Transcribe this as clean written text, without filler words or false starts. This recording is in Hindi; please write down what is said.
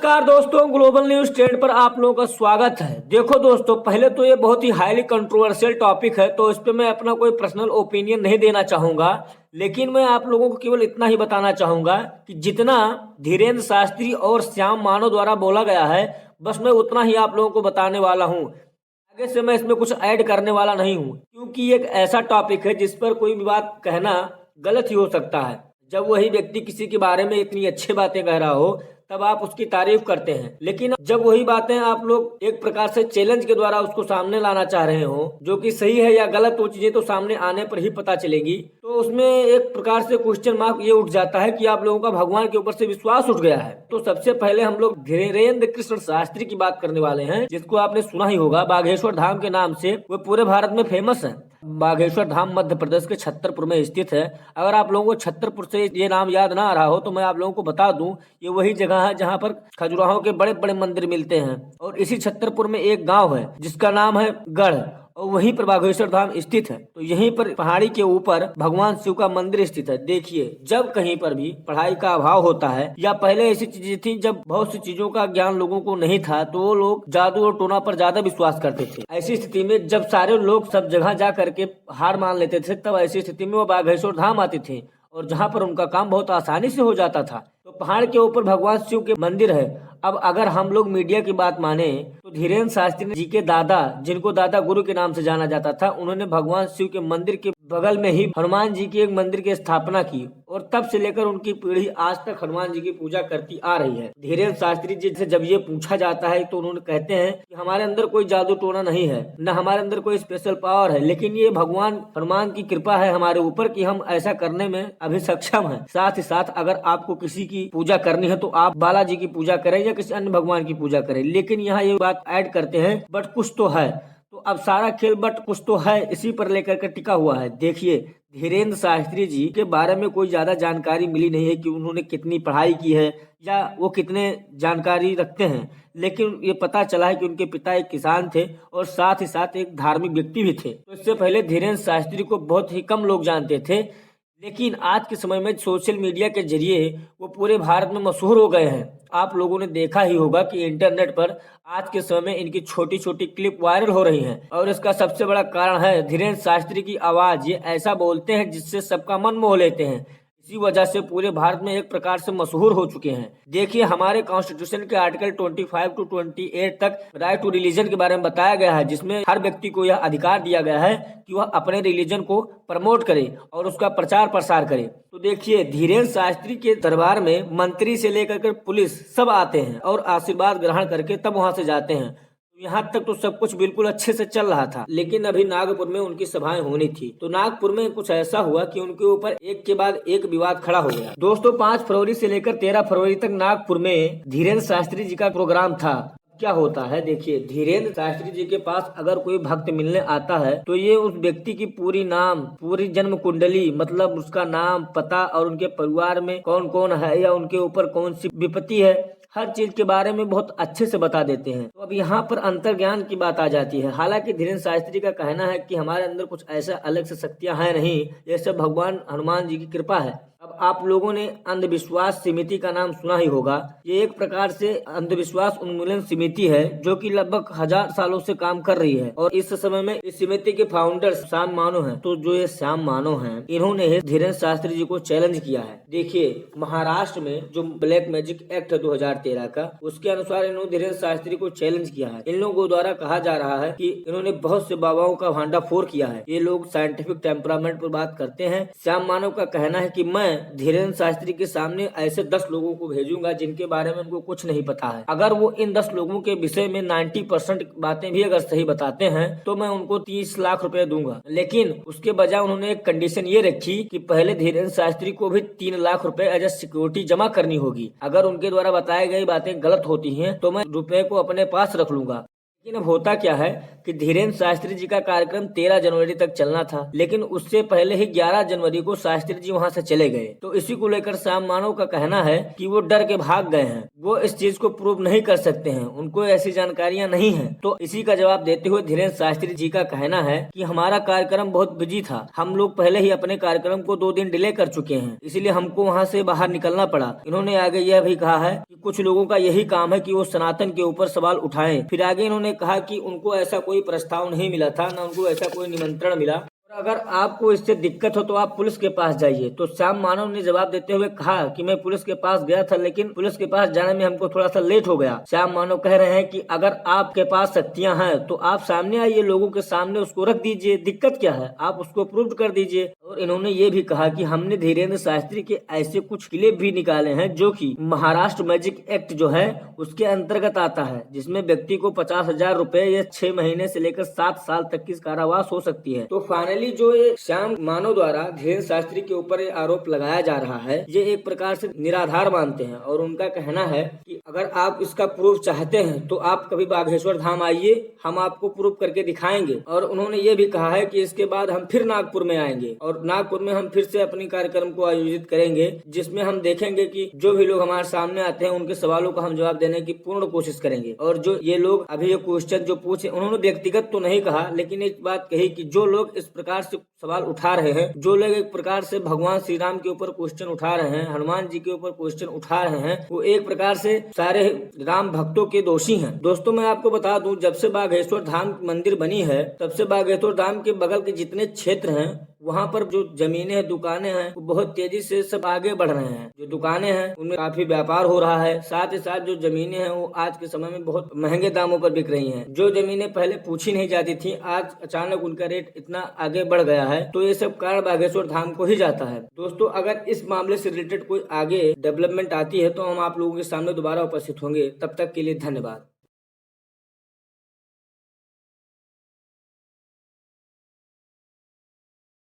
नमस्कार दोस्तों, ग्लोबल न्यूज ट्रेंड पर आप लोगों का स्वागत है। देखो दोस्तों, पहले तो ये बहुत ही हाईली कंट्रोवर्शियल टॉपिक है, तो इस पे मैं अपना कोई पर्सनल ओपिनियन नहीं देना चाहूंगा। लेकिन मैं आप लोगों को केवल इतना ही बताना चाहूंगा कि जितना धीरेन्द्र शास्त्री और श्याम मानव द्वारा बोला गया है, बस मैं उतना ही आप लोगों को बताने वाला हूँ। आगे से मैं इसमें कुछ ऐड करने वाला नहीं हूँ, क्योंकि ये एक ऐसा टॉपिक है जिस पर कोई भी बात कहना गलत ही हो सकता है। जब वही व्यक्ति किसी के बारे में इतनी अच्छी बातें कह रहा हो, तब आप उसकी तारीफ करते हैं। लेकिन जब वही बातें आप लोग एक प्रकार से चैलेंज के द्वारा उसको सामने लाना चाह रहे हो, जो कि सही है या गलत, वो चीजें तो सामने आने पर ही पता चलेगी। तो उसमें एक प्रकार से क्वेश्चन मार्क ये उठ जाता है कि आप लोगों का भगवान के ऊपर से विश्वास उठ गया है। तो सबसे पहले हम लोग धीरेन्द्र कृष्ण शास्त्री की बात करने वाले हैं, जिसको आपने सुना ही होगा। बागेश्वर धाम के नाम से वो पूरे भारत में फेमस है। बागेश्वर धाम मध्य प्रदेश के छतरपुर में स्थित है। अगर आप लोगों को छतरपुर से ये नाम याद ना आ रहा हो, तो मैं आप लोगों को बता दूं, ये वही जगह है जहां पर खजुराहो के बड़े बड़े मंदिर मिलते हैं। और इसी छतरपुर में एक गांव है जिसका नाम है गढ़, और वहीं पर बागेश्वर धाम स्थित है। तो यहीं पर पहाड़ी के ऊपर भगवान शिव का मंदिर स्थित है। देखिए, जब कहीं पर भी पढ़ाई का अभाव होता है, या पहले ऐसी चीजें थी जब बहुत सी चीजों का ज्ञान लोगों को नहीं था, तो वो लोग जादू और टोना पर ज्यादा विश्वास करते थे। ऐसी स्थिति में जब सारे लोग सब जगह जा करके हार मान लेते थे, तब ऐसी स्थिति में वो बागेश्वर धाम आते थे, और जहाँ पर उनका काम बहुत आसानी से हो जाता था। तो पहाड़ के ऊपर भगवान शिव के मंदिर है। अब अगर हम लोग मीडिया की बात माने, तो धीरेन्द्र शास्त्री जी के दादा, जिनको दादा गुरु के नाम से जाना जाता था, उन्होंने भगवान शिव के मंदिर के बगल में ही हनुमान जी के एक मंदिर की स्थापना की, और तब से लेकर उनकी पीढ़ी आज तक हनुमान जी की पूजा करती आ रही है। धीरेन्द्र शास्त्री जी से जब ये पूछा जाता है, तो उन्होंने कहते हैं कि हमारे अंदर कोई जादू टोना नहीं है, न हमारे अंदर कोई स्पेशल पावर है, लेकिन ये भगवान हनुमान की कृपा है हमारे ऊपर कि हम ऐसा करने में अभी सक्षम है। साथ ही साथ अगर आपको किसी की पूजा करनी है, तो आप बालाजी की पूजा करें या किसी अन्य भगवान की पूजा करें। लेकिन यहाँ ये बात ऐड करते हैं, बट कुछ तो है। तो अब सारा खेल बट कुछ तो है इसी पर लेकर के टिका हुआ है। देखिए, धीरेन्द्र शास्त्री जी के बारे में कोई ज्यादा जानकारी मिली नहीं है कि उन्होंने कितनी पढ़ाई की है या वो कितने जानकारी रखते हैं। लेकिन ये पता चला है कि उनके पिता एक किसान थे और साथ ही साथ एक धार्मिक व्यक्ति भी थे। तो इससे पहले धीरेन्द्र शास्त्री को बहुत ही कम लोग जानते थे, लेकिन आज के समय में सोशल मीडिया के जरिए वो पूरे भारत में मशहूर हो गए हैं। आप लोगों ने देखा ही होगा कि इंटरनेट पर आज के समय में इनकी छोटी छोटी क्लिप वायरल हो रही हैं, और इसका सबसे बड़ा कारण है धीरेन्द्र शास्त्री की आवाज। ये ऐसा बोलते हैं जिससे सबका मन मोह लेते हैं। इसी वजह से पूरे भारत में एक प्रकार से मशहूर हो चुके हैं। देखिए, हमारे कॉन्स्टिट्यूशन के आर्टिकल 25 to 28 तक राइट टू रिलीजन के बारे में बताया गया है, जिसमें हर व्यक्ति को यह अधिकार दिया गया है कि वह अपने रिलीजन को प्रमोट करे और उसका प्रचार प्रसार करे। तो देखिए, धीरेन्द्र शास्त्री के दरबार में मंत्री से लेकर के पुलिस सब आते हैं और आशीर्वाद ग्रहण करके तब वहां से जाते हैं। यहाँ तक तो सब कुछ बिल्कुल अच्छे से चल रहा था, लेकिन अभी नागपुर में उनकी सभाएं होनी थी। तो नागपुर में कुछ ऐसा हुआ कि उनके ऊपर एक के बाद एक विवाद खड़ा हो गया। दोस्तों, 5 फरवरी से लेकर 13 फरवरी तक नागपुर में धीरेन्द्र शास्त्री जी का प्रोग्राम था। क्या होता है, देखिए, धीरेन्द्र शास्त्री जी के पास अगर कोई भक्त मिलने आता है, तो ये उस व्यक्ति की पूरी नाम, पूरी जन्म कुंडली, मतलब उसका नाम, पता और उनके परिवार में कौन कौन है या उनके ऊपर कौन सी विपत्ति है, हर चीज के बारे में बहुत अच्छे से बता देते हैं। तो अब यहाँ पर अंतर्ज्ञान की बात आ जाती है। हालांकि धीरेन्द्र शास्त्री का कहना है कि हमारे अंदर कुछ ऐसा अलग से शक्तियां हैं नहीं, ये सब भगवान हनुमान जी की कृपा है। अब आप लोगों ने अंधविश्वास समिति का नाम सुना ही होगा। ये एक प्रकार से अंधविश्वास उन्मूलन समिति है, जो कि लगभग 1000 सालों से काम कर रही है। और इस समय में इस समिति के फाउंडर श्याम मानव हैं। तो जो ये श्याम मानव हैं, इन्होंने धीरेन्द्र शास्त्री जी को चैलेंज किया है। देखिए, महाराष्ट्र में जो ब्लैक मैजिक एक्ट है 2013 का, उसके अनुसार इन्होंने धीरेन्द्र शास्त्री को चैलेंज किया है। इन लोगों द्वारा कहा जा रहा है कि इन्होंने बहुत से बाबाओं का भांडाफोड़ किया है। ये लोग साइंटिफिक टेम्परामेंट पर बात करते हैं। श्याम मानव का कहना है कि मैं धीरेन्द्र शास्त्री के सामने ऐसे 10 लोगों को भेजूंगा जिनके बारे में उनको कुछ नहीं पता है। अगर वो इन 10 लोगों के विषय में 90% बातें भी अगर सही बताते हैं, तो मैं उनको 30 लाख रुपए दूंगा। लेकिन उसके बजाय उन्होंने एक कंडीशन ये रखी कि पहले धीरेन्द्र शास्त्री को भी 3 लाख रुपए एज ए सिक्योरिटी जमा करनी होगी। अगर उनके द्वारा बताई गई बातें गलत होती हैं, तो मैं रुपए को अपने पास रख लूंगा। लेकिन अब होता क्या है कि धीरेन्द्र शास्त्री जी का कार्यक्रम 13 जनवरी तक चलना था, लेकिन उससे पहले ही 11 जनवरी को शास्त्री जी वहां से चले गए। तो इसी को लेकर श्याम मानव का कहना है कि वो डर के भाग गए हैं, वो इस चीज को प्रूव नहीं कर सकते हैं, उनको ऐसी जानकारियां नहीं है। तो इसी का जवाब देते हुए धीरेन्द्र शास्त्री जी का कहना है कि हमारा कार्यक्रम बहुत बिजी था, हम लोग पहले ही अपने कार्यक्रम को 2 दिन डिले कर चुके हैं, इसलिए हमको वहाँ से बाहर निकलना पड़ा। इन्होंने आगे यह भी कहा है कि कुछ लोगों का यही काम है कि वो सनातन के ऊपर सवाल उठाएं। फिर आगे इन्होंने कहा कि उनको ऐसा कोई प्रस्ताव नहीं मिला था, न उनको ऐसा कोई निमंत्रण मिला, और अगर आपको इससे दिक्कत हो तो आप पुलिस के पास जाइए। तो श्याम मानव ने जवाब देते हुए कहा कि मैं पुलिस के पास गया था, लेकिन पुलिस के पास जाने में हमको थोड़ा सा लेट हो गया। श्याम मानव कह रहे हैं कि अगर आपके पास शक्तियां हैं तो आप सामने आइए, लोगों के सामने उसको रख दीजिए, दिक्कत क्या है, आप उसको प्रूव कर दीजिए। और इन्होंने ये भी कहा कि हमने धीरेन्द्र शास्त्री के ऐसे कुछ क्लिप भी निकाले हैं जो कि महाराष्ट्र मैजिक एक्ट जो है उसके अंतर्गत आता है, जिसमें व्यक्ति को 50,000 रुपए या 6 महीने से लेकर 7 साल तक की कारावास हो सकती है। तो फाइनली जो ये श्याम मानव द्वारा धीरेन्द्र शास्त्री के ऊपर ये आरोप लगाया जा रहा है, ये एक प्रकार से निराधार मानते हैं, और उनका कहना है कि अगर आप इसका प्रूफ चाहते हैं तो आप कभी बागेश्वर धाम आइए, हम आपको प्रूफ करके दिखाएंगे। और उन्होंने ये भी कहा है कि इसके बाद हम फिर नागपुर में आएंगे और नागपुर में हम फिर से अपनी कार्यक्रम को आयोजित करेंगे, जिसमें हम देखेंगे कि जो भी लोग हमारे सामने आते हैं उनके सवालों का हम जवाब देने की पूर्ण कोशिश करेंगे। और जो ये लोग अभी ये क्वेश्चन जो पूछे, उन्होंने व्यक्तिगत तो नहीं कहा, लेकिन एक बात कही कि जो लोग इस प्रकार से सवाल उठा रहे हैं, जो लोग एक प्रकार से भगवान श्री राम के ऊपर क्वेश्चन उठा रहे हैं, हनुमान जी के ऊपर क्वेश्चन उठा रहे हैं, वो एक प्रकार से सारे राम भक्तों के दोषी हैं। दोस्तों मैं आपको बता दूं, जब से बागेश्वर धाम मंदिर बनी है तब से बागेश्वर धाम के बगल के जितने क्षेत्र हैं वहाँ पर जो जमीनें हैं, दुकानें हैं, वो बहुत तेजी से सब आगे बढ़ रहे हैं। जो दुकानें हैं उनमें काफी व्यापार हो रहा है, साथ ही साथ जो जमीनें हैं वो आज के समय में बहुत महंगे दामों पर बिक रही हैं। जो जमीनें पहले पूछी नहीं जाती थी, आज अचानक उनका रेट इतना आगे बढ़ गया है। तो ये सब कारण बागेश्वर धाम को ही जाता है। दोस्तों अगर इस मामले से रिलेटेड कोई आगे डेवलपमेंट आती है तो हम आप लोगों के सामने दोबारा उपस्थित होंगे। तब तक के लिए धन्यवाद।